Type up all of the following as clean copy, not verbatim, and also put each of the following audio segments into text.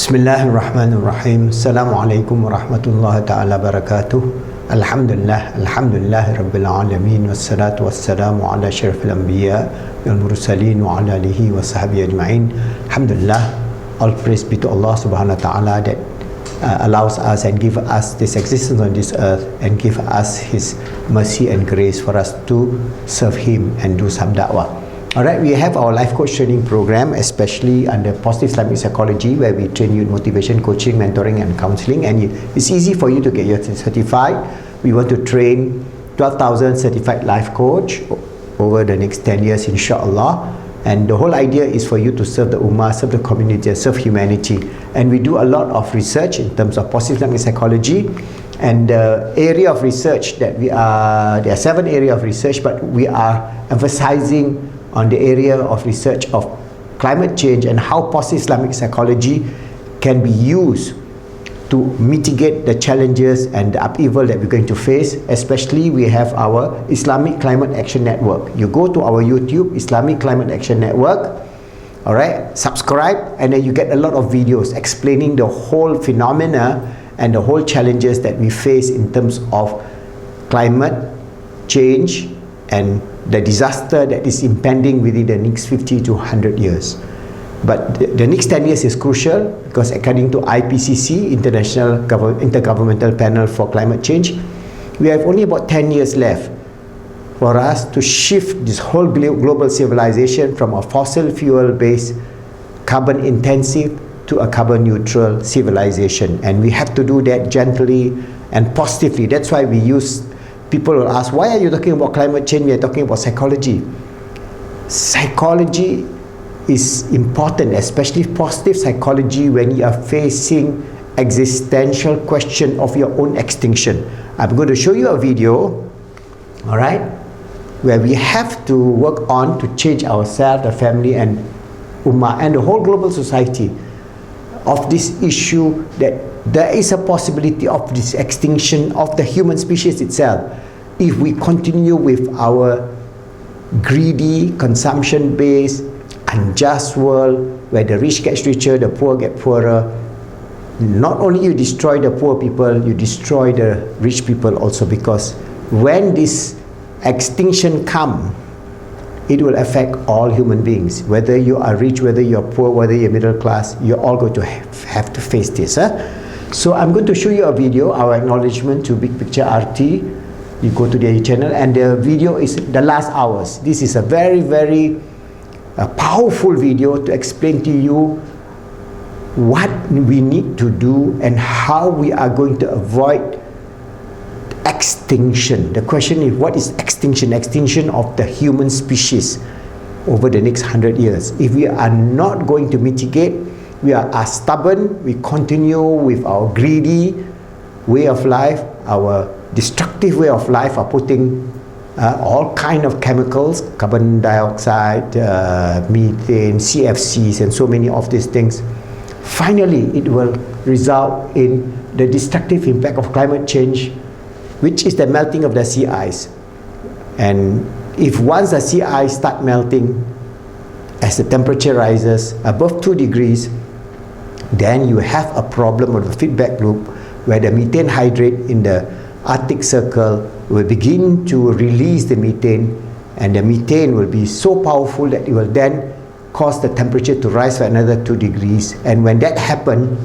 Bismillahirrahmanirrahim. Assalamualaikum warahmatullahi ta'ala barakatuh. Alhamdulillah Rabbil Alamin. Wassalatu wassalamu ala syarifil anbiya wal mursalin wa ala alihi wa sahbihi ajma'in. Alhamdulillah, all praise be to Allah subhanahu wa ta'ala that allows us and give us this existence on this earth and give us His mercy and grace for us to serve Him and do some da'wah. Alright, we have our life coach training program, especially under positive Islamic psychology, where we train you in motivation, coaching, mentoring and counseling, and it's easy for you to get your certified. We want to train 12,000 certified life coach over the next 10 years, inshallah. And the whole idea is for you to serve the ummah, serve the community, serve humanity. And we do a lot of research in terms of positive Islamic psychology. And the area of research that there are 7 areas of research, but we are emphasizing on the area of research of climate change and how positive Islamic psychology can be used to mitigate the challenges and the upheaval that we're going to face. Especially, we have our Islamic Climate Action Network. You go to our YouTube, Islamic Climate Action Network, alright, subscribe, and then you get a lot of videos explaining the whole phenomena and the whole challenges that we face in terms of climate change and the disaster that is impending within the next 50 to 100 years. But the next 10 years is crucial because according to IPCC, International Intergovernmental Panel for Climate Change, we have only about 10 years left for us to shift this whole global civilization from a fossil fuel based, carbon intensive to a carbon neutral civilization. And we have to do that gently and positively. That's why we use. People will ask, why are you talking about climate change? We are talking about psychology. Psychology is important, especially positive psychology, when you are facing existential question of your own extinction. I'm going to show you a video, all right, where we have to work on to change ourselves, the family and ummah and the whole global society of this issue, that there is a possibility of this extinction of the human species itself if we continue with our greedy, consumption-based, unjust world where the rich get richer, the poor get poorer. Not only you destroy the poor people, you destroy the rich people also, because when this extinction comes, it will affect all human beings. Whether you are rich, whether you are poor, whether you're middle class, you're all going to have to face this. So I'm going to show you a video, our acknowledgement to Big Picture RT. You go to their channel, and the video is the last hours. This is a very, very powerful video to explain to you what we need to do and how we are going to avoid extinction. The question is, what is extinction? Extinction of the human species over the next 100 years. If we are not going to mitigate, we are stubborn, we continue with our greedy way of life, our destructive way of life, are putting all kind of chemicals, carbon dioxide, methane, CFCs, and so many of these things. Finally, it will result in the destructive impact of climate change, which is the melting of the sea ice. And if once the sea ice start melting, as the temperature rises above 2 degrees, then you have a problem of the feedback loop where the methane hydrate in the Arctic Circle will begin to release the methane, and the methane will be so powerful that it will then cause the temperature to rise by another 2 degrees. And when that happens,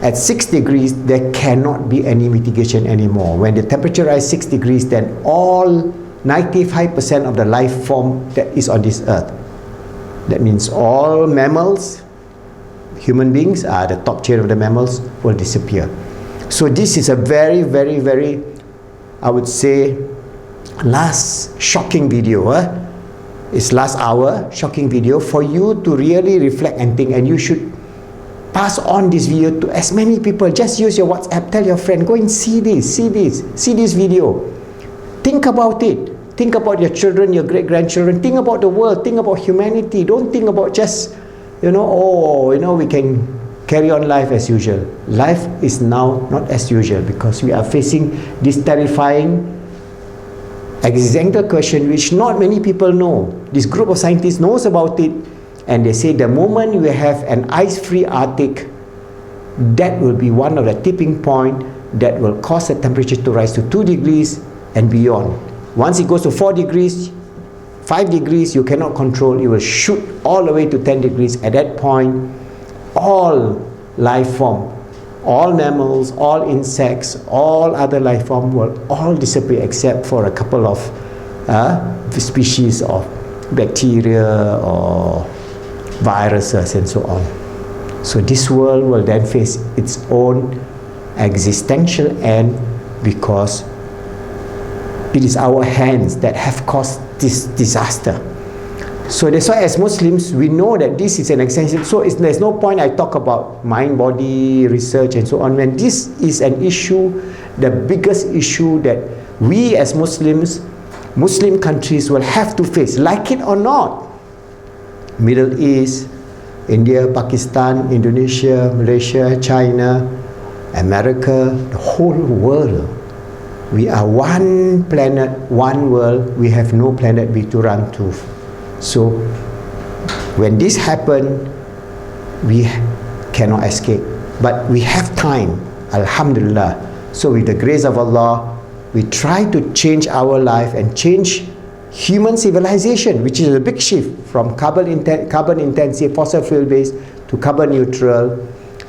at 6 degrees, there cannot be any mitigation anymore. When the temperature rises 6 degrees, then all 95% of the life form that is on this earth, that means all mammals, human beings are the top tier of the mammals, will disappear. So this is a very, very, very, I would say, last shocking video. It's last hour shocking video for you to really reflect and think, and you should pass on this video to as many people. Just use your WhatsApp, tell your friend, go and see this video. Think about it. Think about your children, your great-grandchildren. Think about the world. Think about humanity. Don't think about just, we can carry on life as usual. Life is now not as usual because we are facing this terrifying existential question which not many people know. This group of scientists knows about it, and they say the moment we have an ice-free Arctic, that will be one of the tipping point that will cause the temperature to rise to 2 degrees and beyond. Once it goes to 4 degrees, 5 degrees, you cannot control, it will shoot all the way to 10 degrees. At that point, all life form, all mammals, all insects, all other life form will all disappear except for a couple of species of bacteria or viruses and so on. So this world will then face its own existential end because it is our hands that have caused this disaster. So that's why as Muslims, we know that this is an existential, so there's no point I talk about mind-body research and so on, when this is an issue, the biggest issue that we as Muslims, Muslim countries will have to face, like it or not. Middle East, India, Pakistan, Indonesia, Malaysia, China, America, the whole world. We are one planet, one world. We have no planet B to run to. So when this happens, we cannot escape. But we have time, Alhamdulillah. So with the grace of Allah, we try to change our life and change human civilization, which is a big shift from carbon intensive, fossil fuel based to carbon neutral,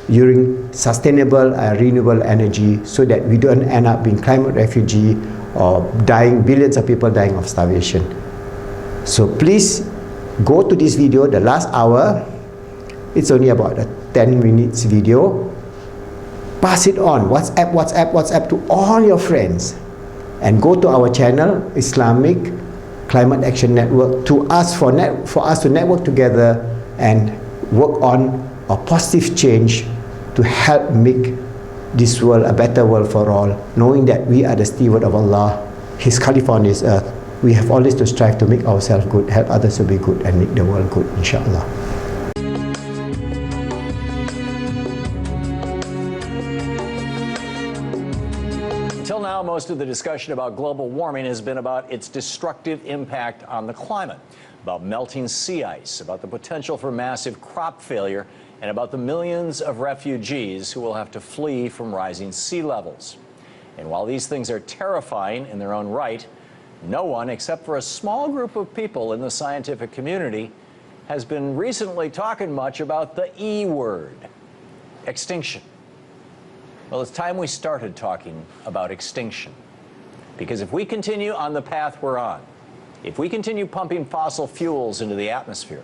using sustainable and renewable energy, so that we don't end up being climate refugee or dying, billions of people dying of starvation. So please go to this video, the last hour. It's only about a 10 minutes video. Pass it on, WhatsApp to all your friends, and go to our channel, Islamic Climate Action Network, to for us to network together and work on a positive change to help make this world a better world for all, knowing that we are the steward of Allah, His Khalifa on this earth. We have always to strive to make ourselves good, help others to be good, and make the world good, inshallah. Until now, most of the discussion about global warming has been about its destructive impact on the climate, about melting sea ice, about the potential for massive crop failure, and about the millions of refugees who will have to flee from rising sea levels. And while these things are terrifying in their own right, no one, except for a small group of people in the scientific community, has been recently talking much about the E word, extinction. Well, it's time we started talking about extinction. Because if we continue on the path we're on, if we continue pumping fossil fuels into the atmosphere,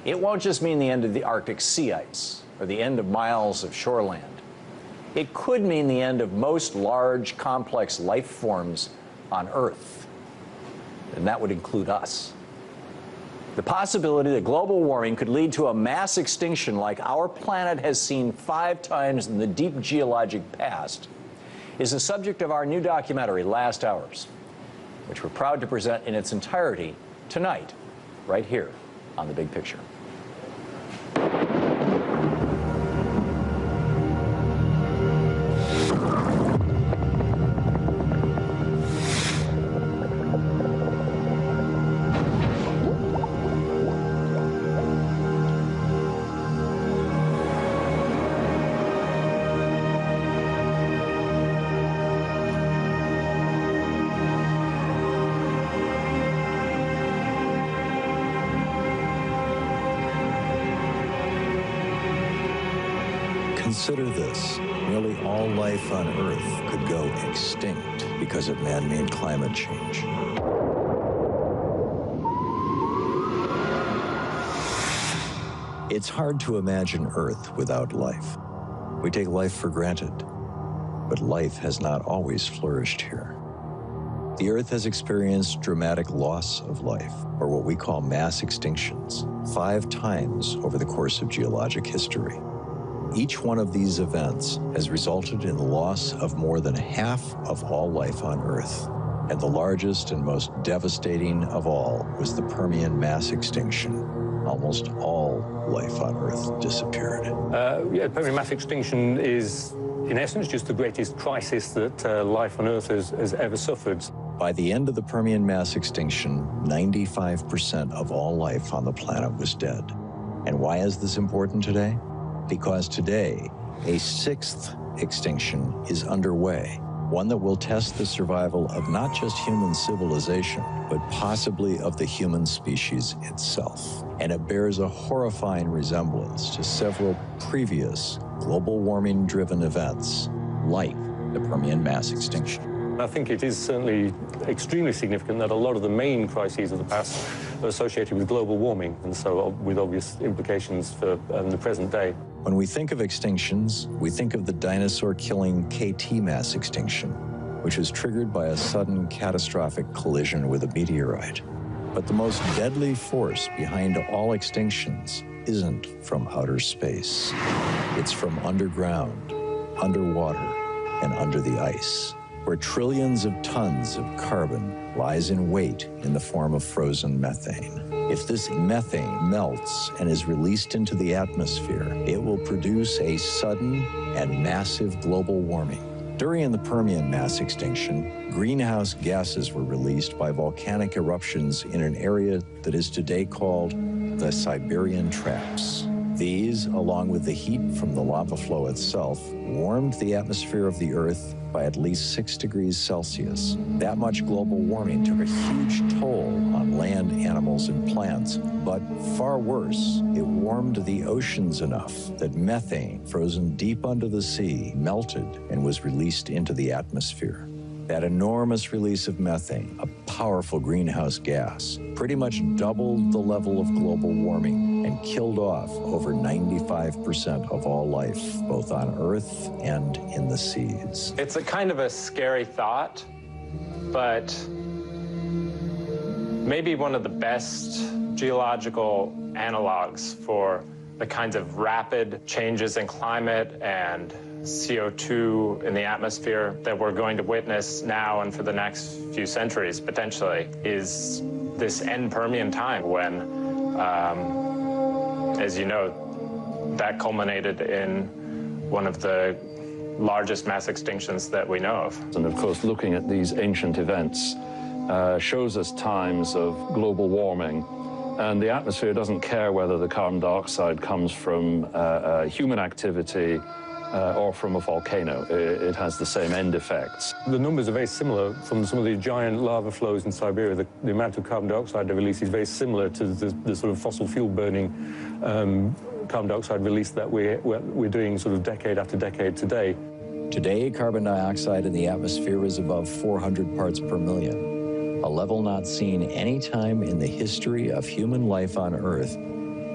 it won't just mean the end of the Arctic sea ice or the end of miles of shoreland. It could mean the end of most large, complex life forms on Earth. And that would include us. The possibility that global warming could lead to a mass extinction like our planet has seen 5 times in the deep geologic past is the subject of our new documentary, Last Hours, which we're proud to present in its entirety tonight, right here on The Big Picture. Consider this, nearly all life on Earth could go extinct because of man-made climate change. It's hard to imagine Earth without life. We take life for granted, but life has not always flourished here. The Earth has experienced dramatic loss of life, or what we call mass extinctions, 5 times over the course of geologic history. Each one of these events has resulted in the loss of more than half of all life on Earth. And the largest and most devastating of all was the Permian mass extinction. Almost all life on Earth disappeared. Permian mass extinction is, in essence, just the greatest crisis that life on Earth has ever suffered. By the end of the Permian mass extinction, 95% of all life on the planet was dead. And why is this important today? Because today, A sixth extinction is underway, one that will test the survival of not just human civilization, but possibly of the human species itself. And it bears a horrifying resemblance to several previous global warming-driven events, like the Permian mass extinction. I think it is certainly extremely significant that a lot of the main crises of the past are associated with global warming, and so with obvious implications for the present day. When we think of extinctions, we think of the dinosaur-killing KT mass extinction, which was triggered by a sudden catastrophic collision with a meteorite. But the most deadly force behind all extinctions isn't from outer space. It's from underground, underwater, and under the ice, where trillions of tons of carbon lies in wait in the form of frozen methane. If this methane melts and is released into the atmosphere, it will produce a sudden and massive global warming. During the Permian mass extinction, greenhouse gases were released by volcanic eruptions in an area that is today called the Siberian Traps. These, along with the heat from the lava flow itself, warmed the atmosphere of the Earth by at least 6 degrees Celsius. That much global warming took a huge toll on land, animals, and plants, but far worse, it warmed the oceans enough that methane, frozen deep under the sea, melted and was released into the atmosphere. That enormous release of methane, a powerful greenhouse gas, pretty much doubled the level of global warming and killed off over 95% of all life, both on Earth and in the seas. It's a kind of a scary thought, but maybe one of the best geological analogs for the kinds of rapid changes in climate and CO2 in the atmosphere that we're going to witness now and for the next few centuries, potentially, is this end Permian time when, as you know, that culminated in one of the largest mass extinctions that we know of. And of course, looking at these ancient events shows us times of global warming. And the atmosphere doesn't care whether the carbon dioxide comes from human activity or from a volcano. It has the same end effects. The numbers are very similar from some of the giant lava flows in Siberia. The amount of carbon dioxide they release is very similar to the sort of fossil fuel burning carbon dioxide release that we're doing sort of decade after decade today. Today, carbon dioxide in the atmosphere is above 400 parts per million, a level not seen any time in the history of human life on Earth.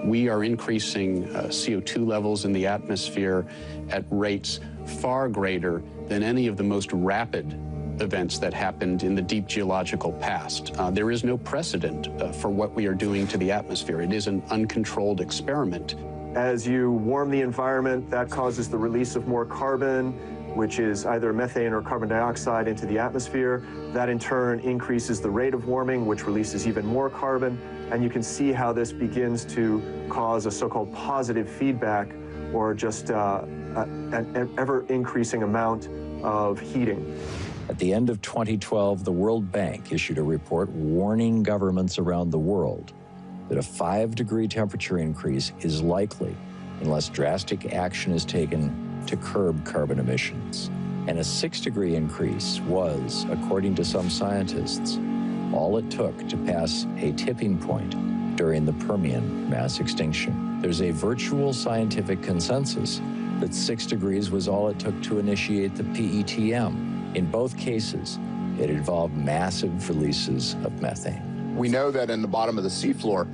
We are increasing CO2 levels in the atmosphere at rates far greater than any of the most rapid events that happened in the deep geological past. There is no precedent for what we are doing to the atmosphere. It is an uncontrolled experiment. As you warm the environment, that causes the release of more carbon, which is either methane or carbon dioxide, into the atmosphere. That in turn increases the rate of warming, which releases even more carbon. And you can see how this begins to cause a so-called positive feedback, or just an ever-increasing amount of heating. At the end of 2012, the World Bank issued a report warning governments around the world that a 5-degree temperature increase is likely unless drastic action is taken to curb carbon emissions. And a 6-degree increase was, according to some scientists, all it took to pass a tipping point during the Permian mass extinction. There's a virtual scientific consensus that 6 degrees was all it took to initiate the PETM. In both cases, it involved massive releases of methane. We know that in the bottom of the seafloor,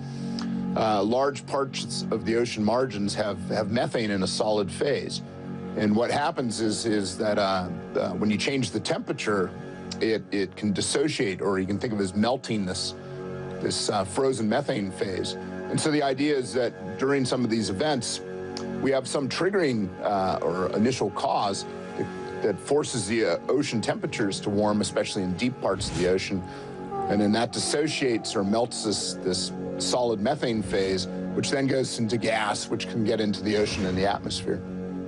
large parts of the ocean margins have methane in a solid phase. And what happens is that when you change the temperature, it can dissociate, or you can think of it as melting this frozen methane phase. And so the idea is that during some of these events, we have some triggering or initial cause that forces the ocean temperatures to warm, especially in deep parts of the ocean. And then that dissociates or melts this solid methane phase, which then goes into gas, which can get into the ocean and the atmosphere.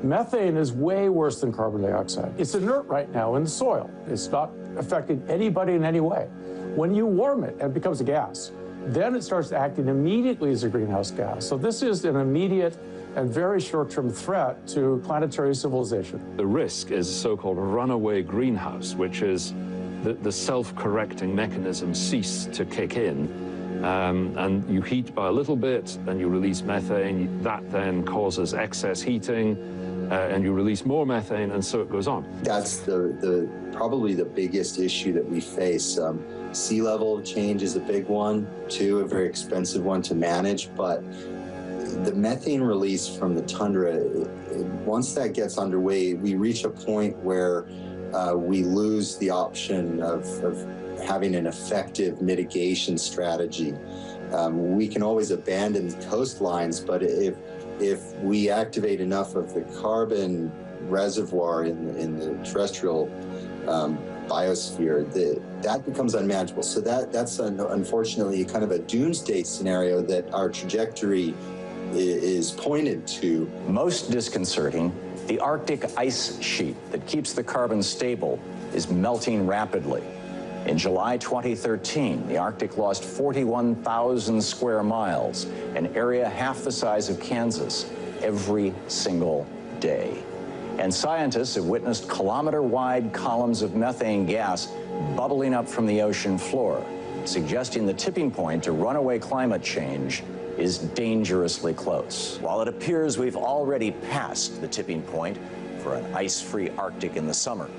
Methane is way worse than carbon dioxide. It's inert right now in the soil. It's not affecting anybody in any way. When you warm it and it becomes a gas, then it starts acting immediately as a greenhouse gas. So this is an immediate and very short-term threat to planetary civilization. The risk is a so-called runaway greenhouse, which is the self-correcting mechanism cease to kick in, and you heat by a little bit, and you release methane. That then causes excess heating, and you release more methane, and so it goes on. That's probably the biggest issue that we face. Sea level change is a big one, too, a very expensive one to manage, but the methane release from the tundra, once that gets underway, we reach a point where we lose the option of having an effective mitigation strategy. We can always abandon coastlines, but if we activate enough of the carbon reservoir in the terrestrial biosphere, that becomes unmanageable. So that's unfortunately kind of a doomsday scenario that our trajectory is pointed to. Most disconcerting, the Arctic ice sheet that keeps the carbon stable is melting rapidly. In July 2013, the Arctic lost 41,000 square miles, an area half the size of Kansas, every single day. And scientists have witnessed kilometer-wide columns of methane gas bubbling up from the ocean floor, suggesting the tipping point to runaway climate change is dangerously close. While it appears we've already passed the tipping point for an ice-free Arctic in the summer,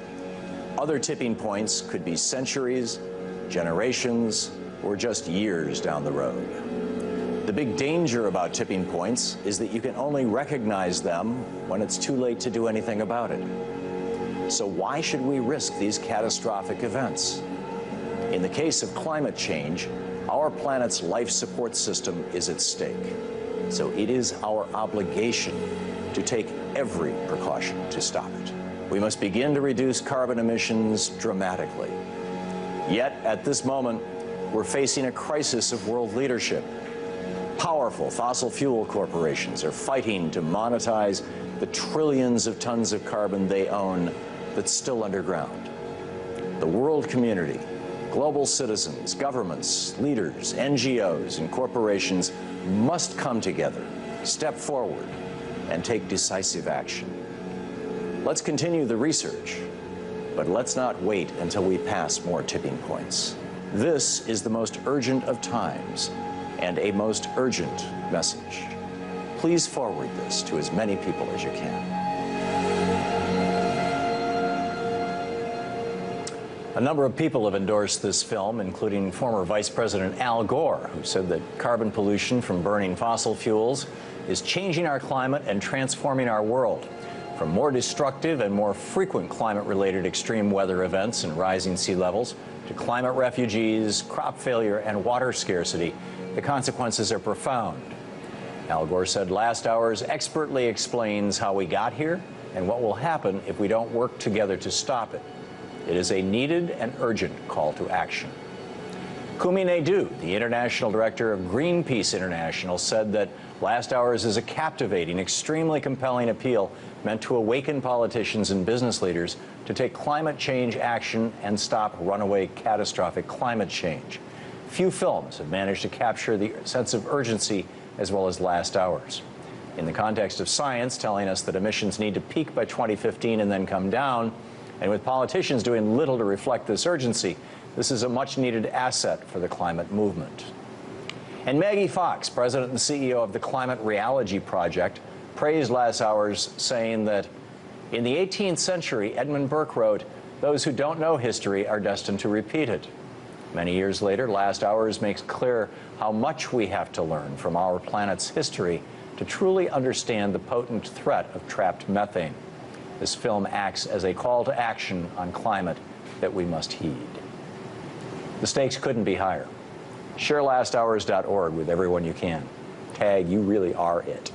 other tipping points could be centuries, generations, or just years down the road. The big danger about tipping points is that you can only recognize them when it's too late to do anything about it. So why should we risk these catastrophic events? In the case of climate change, our planet's life support system is at stake. So it is our obligation to take every precaution to stop it. We must begin to reduce carbon emissions dramatically. Yet, at this moment, we're facing a crisis of world leadership. Powerful fossil fuel corporations are fighting to monetize the trillions of tons of carbon they own that's still underground. The world community, global citizens, governments, leaders, NGOs, and corporations must come together, step forward, and take decisive action. Let's continue the research, but let's not wait until we pass more tipping points. This is the most urgent of times and a most urgent message. Please forward this to as many people as you can. A number of people have endorsed this film, including former Vice President Al Gore, who said that carbon pollution from burning fossil fuels is changing our climate and transforming our world. From more destructive and more frequent climate-related extreme weather events and rising sea levels to climate refugees, crop failure, and water scarcity, the consequences are profound. Al Gore said Last Hours expertly explains how we got here and what will happen if we don't work together to stop it. It is a needed and urgent call to action. Kumi Naidoo, the international director of Greenpeace International, said that Last Hours is a captivating, extremely compelling appeal meant to awaken politicians and business leaders to take climate change action and stop runaway catastrophic climate change. Few films have managed to capture the sense of urgency as well as Last Hours. In the context of science telling us that emissions need to peak by 2015 and then come down, and with politicians doing little to reflect this urgency, this is a much-needed asset for the climate movement. And Maggie Fox, president and CEO of the Climate Reality Project, praised Last Hours, saying that in the 18th century, Edmund Burke wrote, "Those who don't know history are destined to repeat it." Many years later, Last Hours makes clear how much we have to learn from our planet's history to truly understand the potent threat of trapped methane. This film acts as a call to action on climate that we must heed. The stakes couldn't be higher. Share lasthours.org with everyone you can. Tag, you really are it.